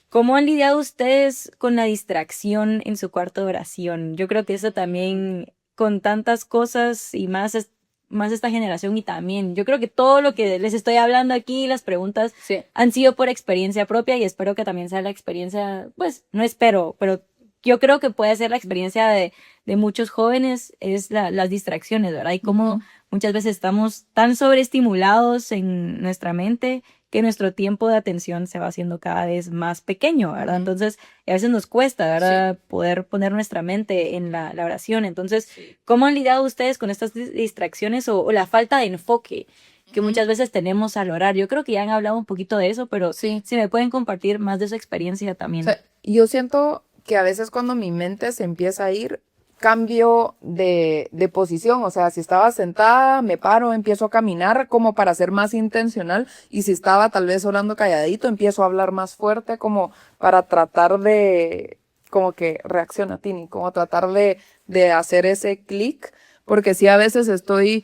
¿Cómo han lidiado ustedes con la distracción en su cuarto de oración? Yo creo que eso también, con tantas cosas y más esta generación y también, yo creo que todo lo que les estoy hablando aquí, las preguntas, Sí. han sido por experiencia propia y espero que también sea la experiencia, pues no espero, pero yo creo que puede ser la experiencia de muchos jóvenes, es las distracciones, ¿verdad? Y cómo muchas veces estamos tan sobreestimulados en nuestra mente que nuestro tiempo de atención se va haciendo cada vez más pequeño, ¿verdad? Entonces, a veces nos cuesta, ¿verdad? Poder poner nuestra mente en la oración. Entonces, ¿cómo han lidiado ustedes con estas distracciones o la falta de enfoque que muchas veces tenemos al orar? Yo creo que ya han hablado un poquito de eso, pero Sí. si me pueden compartir más de su experiencia también. O sea, yo siento que a veces cuando mi mente se empieza a ir, cambio de posición. O sea, si estaba sentada, me paro, empiezo a caminar como para ser más intencional. Y si estaba tal vez orando calladito, empiezo a hablar más fuerte como para tratar de, como que reacciona Tini, como tratar de hacer ese clic. Porque sí, a veces estoy,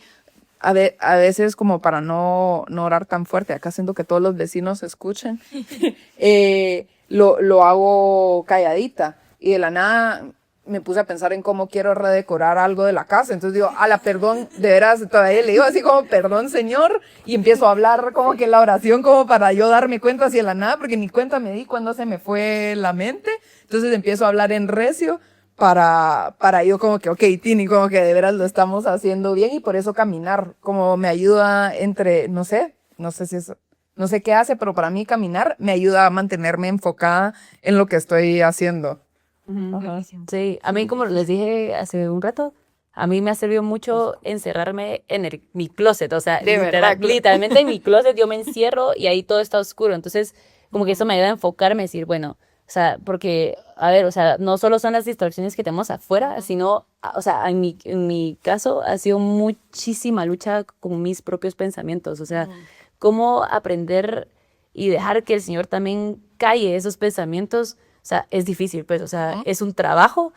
a veces como para no orar tan fuerte, acá siento que todos los vecinos escuchen, lo hago calladita y de la nada me puse a pensar en cómo quiero redecorar algo de la casa. Entonces digo, perdón, de veras, todavía le digo así como, perdón, Señor, y empiezo a hablar como que la oración como para yo darme cuenta así de la nada, porque ni cuenta me di cuando se me fue la mente. Entonces empiezo a hablar en recio para yo como que, ok, Tini, como que de veras lo estamos haciendo bien y por eso caminar como me ayuda no sé si es, no sé qué hace, pero para mí caminar me ayuda a mantenerme enfocada en lo que estoy haciendo. Sí, a mí como les dije hace un rato, a mí me ha servido mucho encerrarme en mi closet, o sea, De verdad. literalmente en mi closet yo me encierro y ahí todo está oscuro, entonces como que eso me ayuda a enfocarme, decir, bueno, o sea, porque, a ver, o sea, no solo son las distracciones que tenemos afuera, sino, o sea, en mi caso ha sido muchísima lucha con mis propios pensamientos, o sea, cómo aprender y dejar que el Señor también calle esos pensamientos. O sea, es difícil, pues, o sea, es un trabajo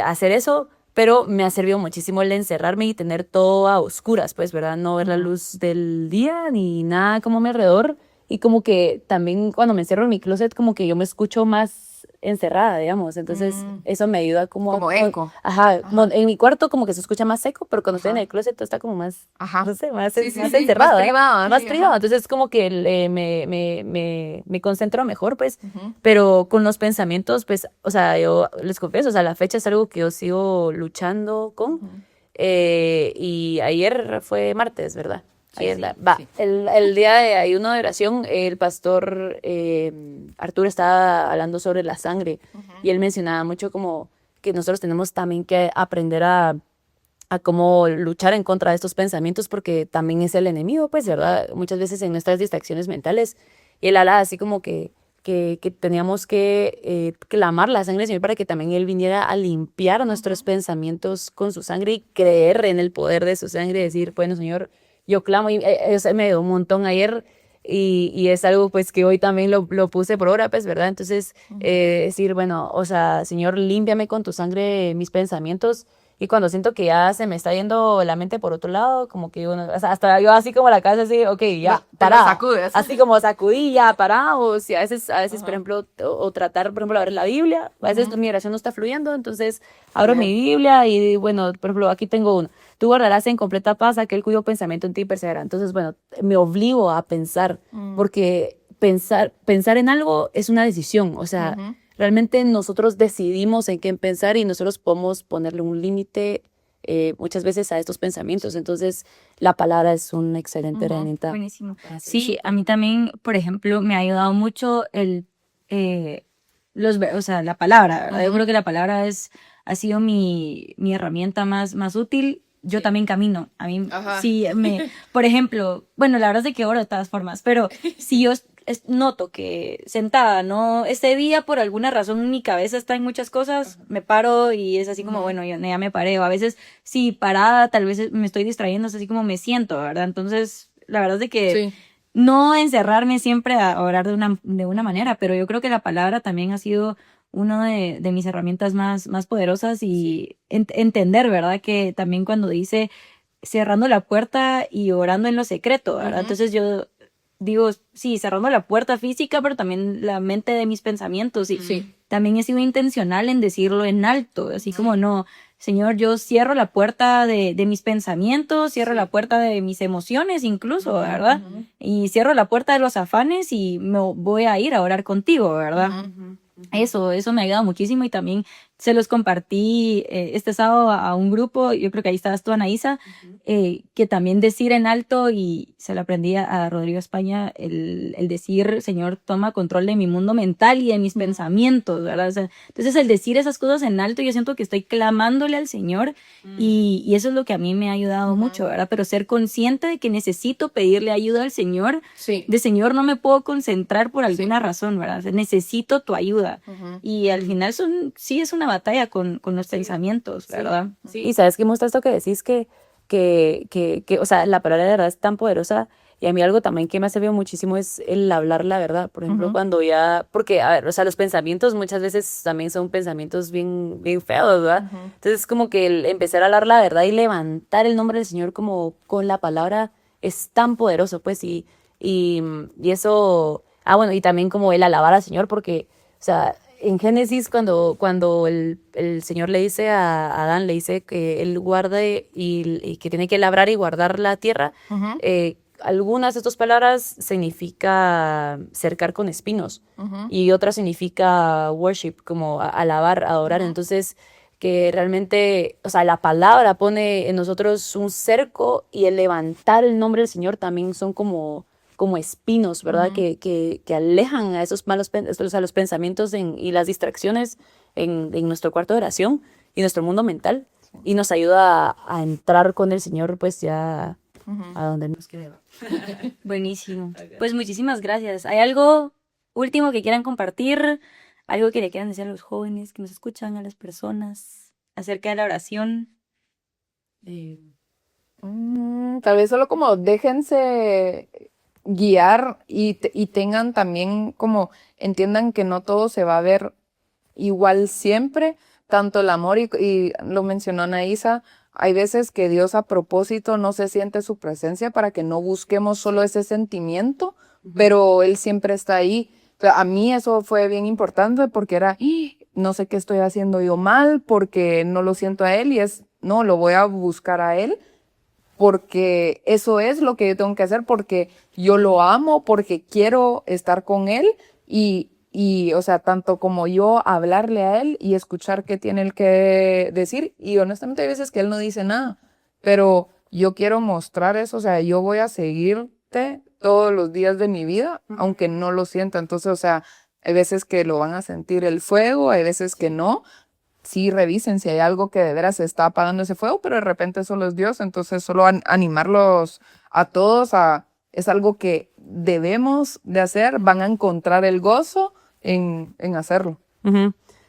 hacer eso, pero me ha servido muchísimo el encerrarme y tener todo a oscuras, pues, ¿verdad? No ver la luz del día ni nada como a mi alrededor. Y como que también cuando me encierro en mi closet, como que yo me escucho más encerrada, digamos. Entonces, eso me ayuda Como eco. Ajá. En mi cuarto como que se escucha más seco, pero cuando estoy en el closet todo está como más, no sé, más, Sí, más sí, encerrado. más ¿eh? privado. Más Sí, privado. Entonces, como que me concentro mejor, pues. Pero con los pensamientos, pues, o sea, yo les confieso, o sea, la fecha es algo que yo sigo luchando con. Y ayer fue martes, ¿verdad? Ayer, el día de ayuno de oración, el pastor Arturo estaba hablando sobre la sangre y él mencionaba mucho como que nosotros tenemos también que aprender a cómo luchar en contra de estos pensamientos porque también es el enemigo, pues, ¿verdad? Muchas veces en nuestras distracciones mentales. Y él hablaba así como que teníamos que clamar la sangre del Señor para que también Él viniera a limpiar nuestros pensamientos con su sangre y creer en el poder de su sangre y decir, bueno, Señor, yo clamo y eso me dio un montón ayer y es algo pues que hoy también lo puse por obra, pues, ¿verdad? Entonces, decir, bueno, o sea, Señor, límpiame con tu sangre mis pensamientos. Y cuando siento que ya se me está yendo la mente por otro lado, como que uno, o sea, hasta yo así como la cabeza así, ok, ya, parado. Sacudes. Así como sacudí, ya, parado. O si a veces por ejemplo, o tratar, por ejemplo, de abrir la Biblia. A veces mi oración no está fluyendo, entonces abro mi Biblia y, bueno, por ejemplo, aquí tengo uno. Tú guardarás en completa paz aquel cuyo pensamiento en ti persevera. Entonces, bueno, me obligo a pensar, porque pensar en algo es una decisión, o sea... Realmente nosotros decidimos en qué pensar y nosotros podemos ponerle un límite muchas veces a estos pensamientos. Entonces, la palabra es una excelente herramienta. Buenísimo. Sí, a mí también, por ejemplo, me ha ayudado mucho o sea, la palabra, ¿verdad? Yo creo que la palabra ha sido mi herramienta más útil yo también camino. A mí, Ajá. sí, por ejemplo, bueno, la verdad es de que oro de todas formas, pero si yo noto que sentada, ¿no? Ese día, por alguna razón, mi cabeza está en muchas cosas, me paro y es así como, bueno, yo ya me paré. O a veces, sí, parada, tal vez me estoy distrayendo, es así como me siento, ¿verdad? Entonces, la verdad es de que Sí. no encerrarme siempre a orar de una manera, pero yo creo que la palabra también ha sido una de mis herramientas más poderosas y entender, ¿verdad? Que también cuando dice cerrando la puerta y orando en lo secreto, ¿verdad? Entonces yo digo, sí, cerrando la puerta física, pero también la mente de mis pensamientos y Sí. también he sido intencional en decirlo en alto, así como no, Señor, yo cierro la puerta de mis pensamientos, cierro la puerta de mis emociones incluso, ¿verdad? Y cierro la puerta de los afanes y me voy a ir a orar contigo, ¿verdad? Eso me ha ayudado muchísimo y también se los compartí este sábado a un grupo, yo creo que ahí estabas tú, Anaísa, que también decir en alto, y se lo aprendí a Rodrigo España, el decir, Señor, toma control de mi mundo mental y de mis pensamientos, ¿verdad? O sea, entonces el decir esas cosas en alto, yo siento que estoy clamándole al Señor y eso es lo que a mí me ha ayudado mucho, ¿verdad? Pero ser consciente de que necesito pedirle ayuda al Señor, Sí. de Señor, no me puedo concentrar por alguna razón, ¿verdad? O sea, necesito tu ayuda. Y al final sí es una batalla con los pensamientos, ¿verdad? Sí. Y sabes que me gusta esto que decís o sea, la palabra de verdad es tan poderosa. Y a mí algo también que me ha servido muchísimo es el hablar la verdad. Por ejemplo, cuando porque, a ver, o sea, los pensamientos muchas veces también son pensamientos bien, bien feos, ¿verdad? Entonces, como que el empezar a hablar la verdad y levantar el nombre del Señor como con la palabra es tan poderoso, pues, y eso, bueno, y también como el alabar al Señor, porque, o sea, en Génesis, cuando el Señor le dice a Adán, le dice que él guarde y que tiene que labrar y guardar la tierra, algunas de estas palabras significa cercar con espinos y otras significa worship, como alabar, adorar. Entonces, que realmente, o sea, la palabra pone en nosotros un cerco y el levantar el nombre del Señor también son como espinos, ¿verdad? Que alejan a esos malos a los pensamientos y las distracciones en nuestro cuarto de oración y nuestro mundo mental y nos ayuda a entrar con el Señor pues ya a donde nos quiere. Buenísimo. Pues muchísimas gracias. ¿Hay algo último que quieran compartir? ¿Algo que le quieran decir a los jóvenes que nos escuchan, a las personas, acerca de la oración? Tal vez solo como déjense guiar y tengan también como, entiendan que no todo se va a ver igual siempre, tanto el amor y lo mencionó Anaísa, hay veces que Dios a propósito no se siente su presencia para que no busquemos solo ese sentimiento, pero Él siempre está ahí. O sea, a mí eso fue bien importante porque era, no sé qué estoy haciendo yo mal porque no lo siento a Él no, lo voy a buscar a Él porque eso es lo que yo tengo que hacer, porque yo lo amo, porque quiero estar con él o sea, tanto como yo hablarle a él y escuchar qué tiene él que decir. Y honestamente hay veces que él no dice nada, pero yo quiero mostrar eso, o sea, yo voy a seguirte todos los días de mi vida, aunque no lo sienta. Entonces, o sea, hay veces que lo van a sentir el fuego, hay veces que no. Sí, revisen si hay algo que de veras se está apagando ese fuego, pero de repente solo es Dios, entonces solo animarlos a todos es algo que debemos de hacer, van a encontrar el gozo en hacerlo.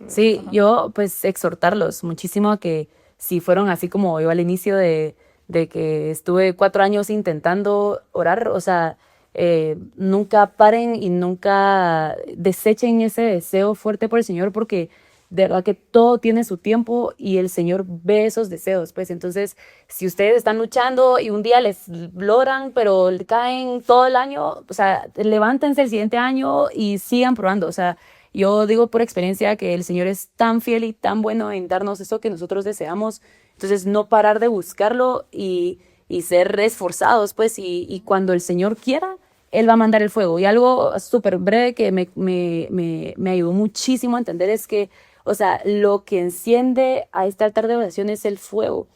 Sí, yo pues exhortarlos muchísimo a que si fueron así como yo al inicio de que estuve 4 años intentando orar, o sea, nunca paren y nunca desechen ese deseo fuerte por el Señor porque de verdad que todo tiene su tiempo y el Señor ve esos deseos, pues entonces si ustedes están luchando y un día les logran, pero caen todo el año, o sea, levántense el siguiente año y sigan probando, o sea, yo digo por experiencia que el Señor es tan fiel y tan bueno en darnos eso que nosotros deseamos, entonces no parar de buscarlo y ser esforzados, pues, y cuando el Señor quiera, Él va a mandar el fuego. Y algo súper breve que me ayudó muchísimo a entender es que, o sea, lo que enciende a este altar de oración es el fuego.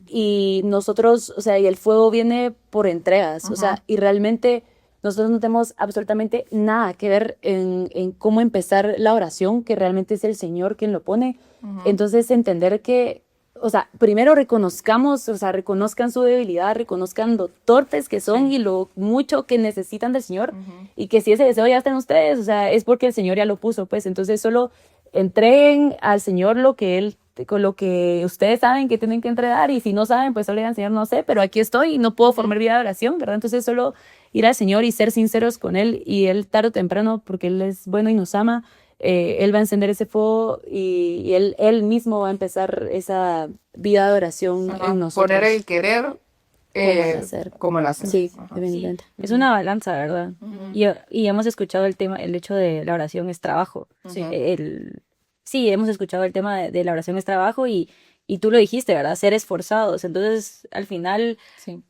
Y nosotros, o sea, y el fuego viene por entregas, o sea, y realmente nosotros no tenemos absolutamente nada que ver en cómo empezar la oración, que realmente es el Señor quien lo pone. Entonces, entender que, o sea, primero reconozcamos, o sea, reconozcan su debilidad, reconozcan lo torpes que son y lo mucho que necesitan del Señor, y que si ese deseo ya está en ustedes, o sea, es porque el Señor ya lo puso, pues, entonces solo entreguen al Señor lo que Él, con lo que ustedes saben que tienen que entregar, y si no saben, pues solo digan, Señor, no sé, pero aquí estoy y no puedo formar vida de oración, ¿verdad? Entonces solo ir al Señor y ser sinceros con Él, y Él tarde o temprano, porque Él es bueno y nos ama, Él va a encender ese fuego, y él mismo va a empezar esa vida de oración en nosotros. Poner el querer el hacer. como el hacer. Sí, Ajá. definitivamente. Es una balanza, ¿verdad? Y hemos escuchado el hecho de la oración es trabajo. Sí. Sí, hemos escuchado el tema de la oración es trabajo, y tú lo dijiste, ¿verdad? Ser esforzados. Entonces, al final, Sí.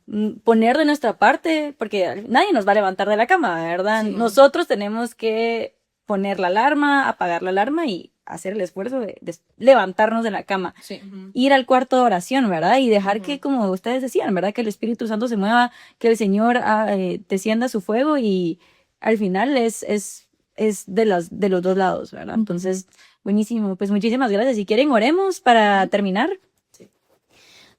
poner de nuestra parte, porque nadie nos va a levantar de la cama, ¿verdad? Sí. Nosotros tenemos que poner la alarma, apagar la alarma y hacer el esfuerzo de levantarnos de la cama. Sí. Ir al cuarto de oración, ¿verdad? Y dejar que, como ustedes decían, ¿verdad? Que el Espíritu Santo se mueva, que el Señor descienda su fuego, y al final es de los dos lados, ¿verdad? Entonces, buenísimo. Pues muchísimas gracias. Si quieren, oremos para terminar.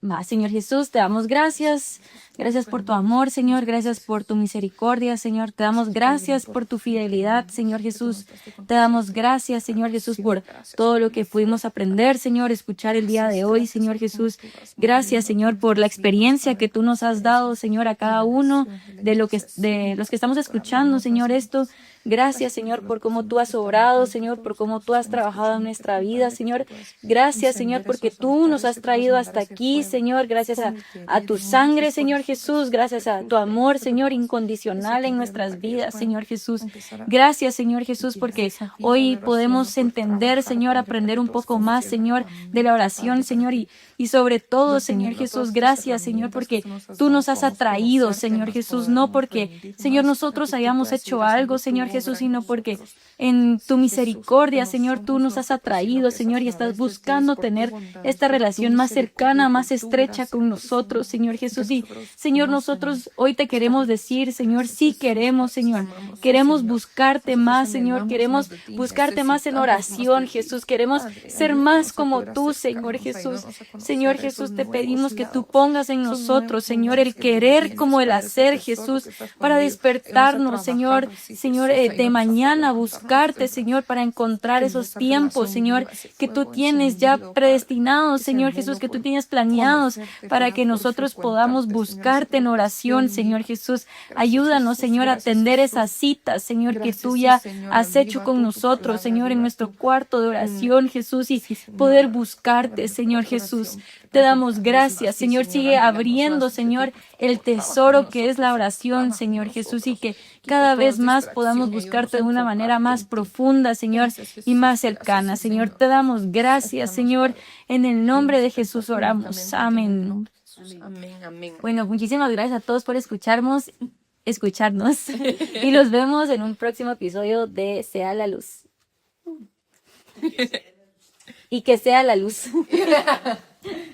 Va, Señor Jesús, te damos gracias. Gracias por tu amor, Señor. Gracias por tu misericordia, Señor. Te damos gracias por tu fidelidad, Señor Jesús. Te damos gracias, Señor Jesús, por todo lo que pudimos aprender, Señor, escuchar el día de hoy, Señor Jesús. Gracias, Señor, por la experiencia que tú nos has dado, Señor, a cada uno de los que estamos escuchando, Señor, esto. Gracias, Señor, por cómo tú has obrado, Señor, por cómo tú has trabajado en nuestra vida, Señor. Gracias, Señor, porque tú nos has traído hasta aquí, Señor. Gracias a tu sangre, Señor Jesús. Gracias a tu amor, Señor, incondicional en nuestras vidas, Señor Jesús. Gracias, Señor Jesús, porque hoy podemos entender, Señor, aprender un poco más, Señor, de la oración, Señor, y sobre todo, Señor Jesús, gracias, Señor, porque tú nos has atraído, Señor Jesús, no porque, Señor, nosotros hayamos hecho algo, Señor Jesús, sino porque en tu misericordia, Señor, tú nos has atraído, Señor, y estás buscando tener esta relación más cercana, más estrecha con nosotros, Señor Jesús. Y, Señor, nosotros hoy te queremos decir, Señor, sí queremos, Señor, queremos buscarte más, Señor, queremos buscarte más en oración, Jesús, queremos ser más como tú, Señor Jesús. Señor Jesús, te pedimos que tú pongas en nosotros, Señor, el querer como el hacer, Jesús, para despertarnos, Señor, de mañana buscarte, Señor, para encontrar esos tiempos, Señor, que tú tienes ya predestinados, Señor Jesús, que tú tienes planeados para que nosotros podamos buscarte en oración, Señor Jesús. Ayúdanos, Señor, a atender esas citas, Señor, que tú ya has hecho con nosotros, Señor, en nuestro cuarto de oración, Jesús, y poder buscarte, Señor Jesús. Te damos gracias, Señor. Sigue abriendo, Señor, el tesoro que es la oración, Señor Jesús, y que cada vez más podamos buscarte de una manera más profunda, Señor, y más cercana, Señor. Te damos gracias, Señor. En el nombre de Jesús oramos. Amén. Amén. Bueno, muchísimas gracias a todos por escucharnos, y los vemos en un próximo episodio de Sea la Luz. Y que sea la luz.